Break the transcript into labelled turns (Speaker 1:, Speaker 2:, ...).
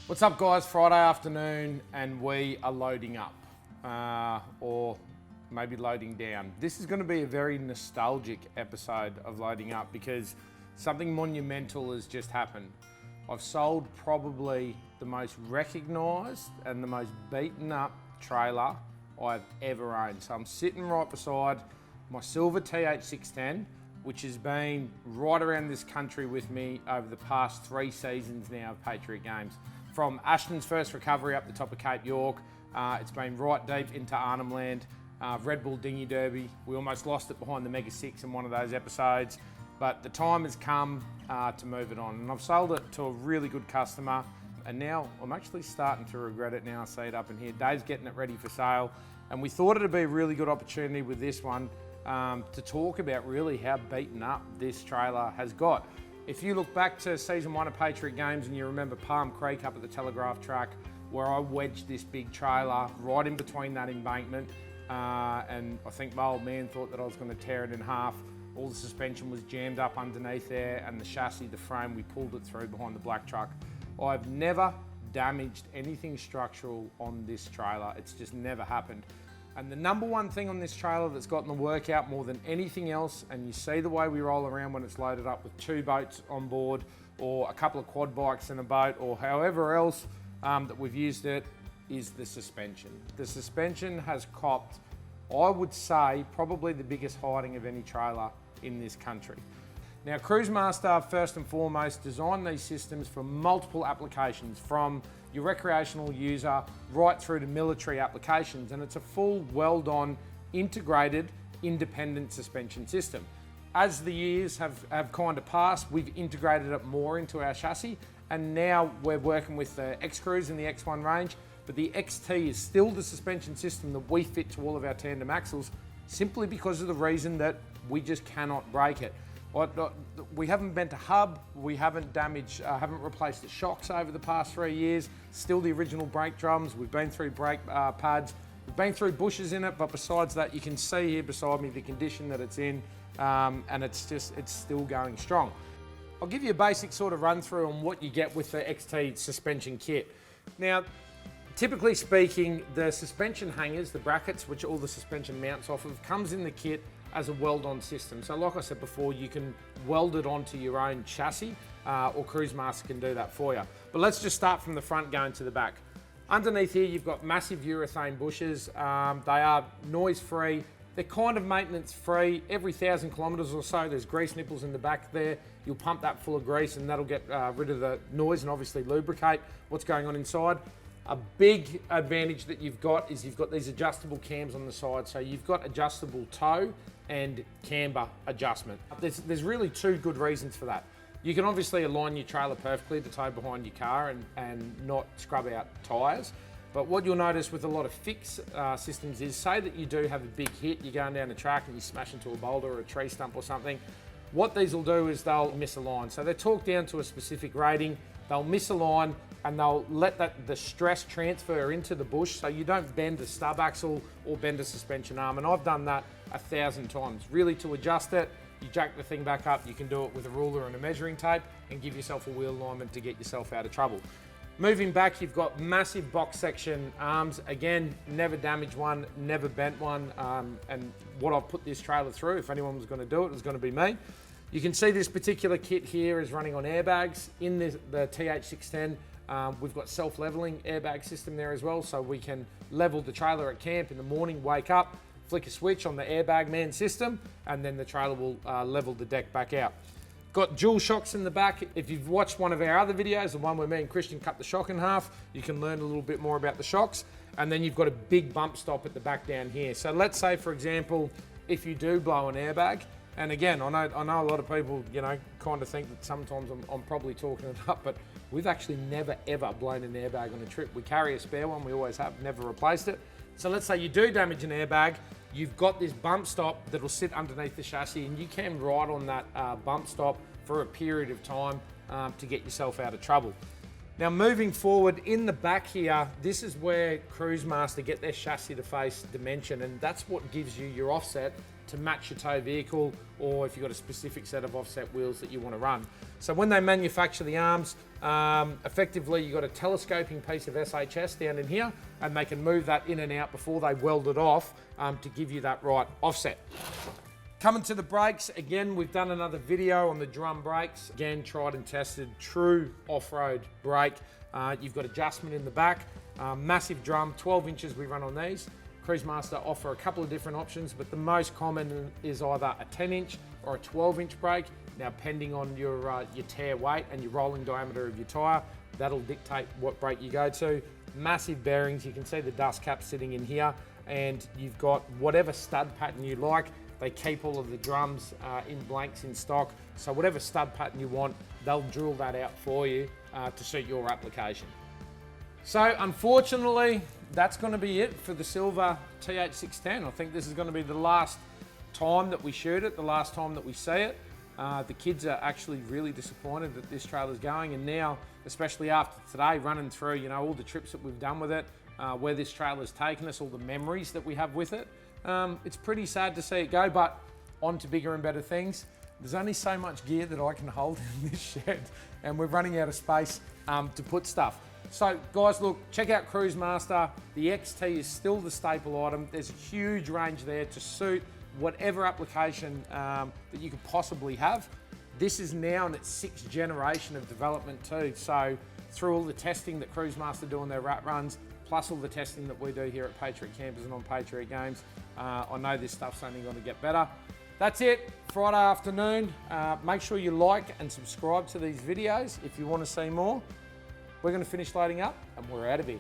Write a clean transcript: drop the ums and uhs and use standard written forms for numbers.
Speaker 1: What's up guys, Friday afternoon and we are loading up, or maybe loading down. This is going to be a very nostalgic episode of loading up because something monumental has just happened. I've sold probably the most recognised and the most beaten up trailer I've ever owned. So I'm sitting right beside my silver TH610, which has been right around this country with me over the past 3 seasons now of Patriot Games. From Ashton's first recovery up the top of Cape York, it's been right deep into Arnhem Land, Red Bull Dinghy Derby. We almost lost it behind the Mega 6 in one of those episodes, but the time has come to move it on. And I've sold it to a really good customer, and now I'm actually starting to regret it now I see it up in here. Dave's getting it ready for sale, and we thought it'd be a really good opportunity with this one to talk about really how beaten up this trailer has got. If you look back to season 1 of Patriot Games and you remember Palm Creek up at the Telegraph track where I wedged this big trailer right in between that embankment, and I think my old man thought that I was going to tear it in half. All the suspension was jammed up underneath there, and the chassis, the frame, we pulled it through behind the black truck. I've never damaged anything structural on this trailer. It's just never happened. And the number one thing on this trailer that's gotten the work out more than anything else, and you see the way we roll around when it's loaded up with 2 boats on board, or a couple of quad bikes in a boat, or however else that we've used it, is the suspension. The suspension has copped, I would say, probably the biggest hiding of any trailer in this country. Now, Cruisemaster, first and foremost, designed these systems for multiple applications, from your recreational user right through to military applications, and it's a full, well-done, integrated, independent suspension system. As the years have kind of passed, we've integrated it more into our chassis, and now we're working with the X-Cruise and the X1 range, but the XT is still the suspension system that we fit to all of our tandem axles, simply because of the reason that we just cannot break it. We haven't bent a hub, we haven't damaged, haven't replaced the shocks over the past 3 years, still the original brake drums, we've been through brake pads, we've been through bushes in it, but besides that, you can see here beside me the condition that it's in, and it's still going strong. I'll give you a basic sort of run through on what you get with the XT suspension kit. Now, typically speaking, the suspension hangers, the brackets, which all the suspension mounts off of, comes in the kit as a weld-on system. So like I said before, you can weld it onto your own chassis, or Cruisemaster can do that for you. But let's just start from the front going to the back. Underneath here, you've got massive urethane bushes. They are noise-free. They're kind of maintenance-free. Every 1,000 kilometers or so, there's grease nipples in the back there. You'll pump that full of grease and that'll get rid of the noise and obviously lubricate what's going on inside. A big advantage that you've got is you've got these adjustable cams on the side. So you've got adjustable toe and camber adjustment. There's really 2 good reasons for that. You can obviously align your trailer perfectly to tow behind your car and not scrub out tyres. But what you'll notice with a lot of fix systems is, say that you do have a big hit, you're going down the track and you smash into a boulder or a tree stump or something, what these will do is they'll misalign. So they're torqued down to a specific rating, they'll misalign, and they'll let the stress transfer into the bush so you don't bend a stub axle or bend a suspension arm. And I've done that 1,000 times. Really, to adjust it, you jack the thing back up, you can do it with a ruler and a measuring tape and give yourself a wheel alignment to get yourself out of trouble. Moving back, you've got massive box section arms. Again, never damaged one, never bent one. And what I've put this trailer through, if anyone was going to do it, it was going to be me. You can see this particular kit here is running on airbags. In the TH610, we've got self-leveling airbag system there as well, so we can level the trailer at camp in the morning, wake up, flick a switch on the airbag man system, and then the trailer will level the deck back out. Got dual shocks in the back. If you've watched one of our other videos, the one where me and Christian cut the shock in half, you can learn a little bit more about the shocks. And then you've got a big bump stop at the back down here. So let's say, for example, if you do blow an airbag, and again, I know a lot of people, kind of think that sometimes I'm probably talking it up, but we've actually never ever blown an airbag on a trip. We carry a spare one, we always have, never replaced it. So let's say you do damage an airbag, you've got this bump stop that'll sit underneath the chassis, and you can ride on that bump stop for a period of time to get yourself out of trouble. Now, moving forward in the back here, this is where Cruisemaster get their chassis to face dimension, and that's what gives you your offset to match your tow vehicle, or if you've got a specific set of offset wheels that you want to run. So when they manufacture the arms, Effectively, you've got a telescoping piece of SHS down in here, and they can move that in and out before they weld it off to give you that right offset. Coming to the brakes, again, we've done another video on the drum brakes. Again, tried and tested, true off-road brake. You've got adjustment in the back, massive drum, 12 inches we run on these. Cruisemaster offer a couple of different options, but the most common is either a 10-inch or a 12-inch brake. Now, depending on your tare weight and your rolling diameter of your tyre, that'll dictate what brake you go to. Massive bearings, you can see the dust cap sitting in here, and you've got whatever stud pattern you like. They keep all of the drums in blanks in stock, so whatever stud pattern you want, they'll drill that out for you to suit your application. So unfortunately, that's going to be it for the silver TH610. I think this is going to be the last time that we shoot it, the last time that we see it. The kids are actually really disappointed that this trailer's going, and now, especially after today, running through, you know, all the trips that we've done with it, where this trailer's taken us, all the memories that we have with it. It's pretty sad to see it go, but on to bigger and better things. There's only so much gear that I can hold in this shed, and we're running out of space to put stuff. So guys, look, check out Cruisemaster. The XT is still the staple item. There's a huge range there to suit whatever application that you could possibly have. This is now in its 6th generation of development too. So through all the testing that Cruisemaster do on their rat runs, plus all the testing that we do here at Patriot Campers and on Patriot Games, I know this stuff's only going to get better. That's it, Friday afternoon. Make sure you like and subscribe to these videos if you want to see more. We're going to finish loading up and we're out of here.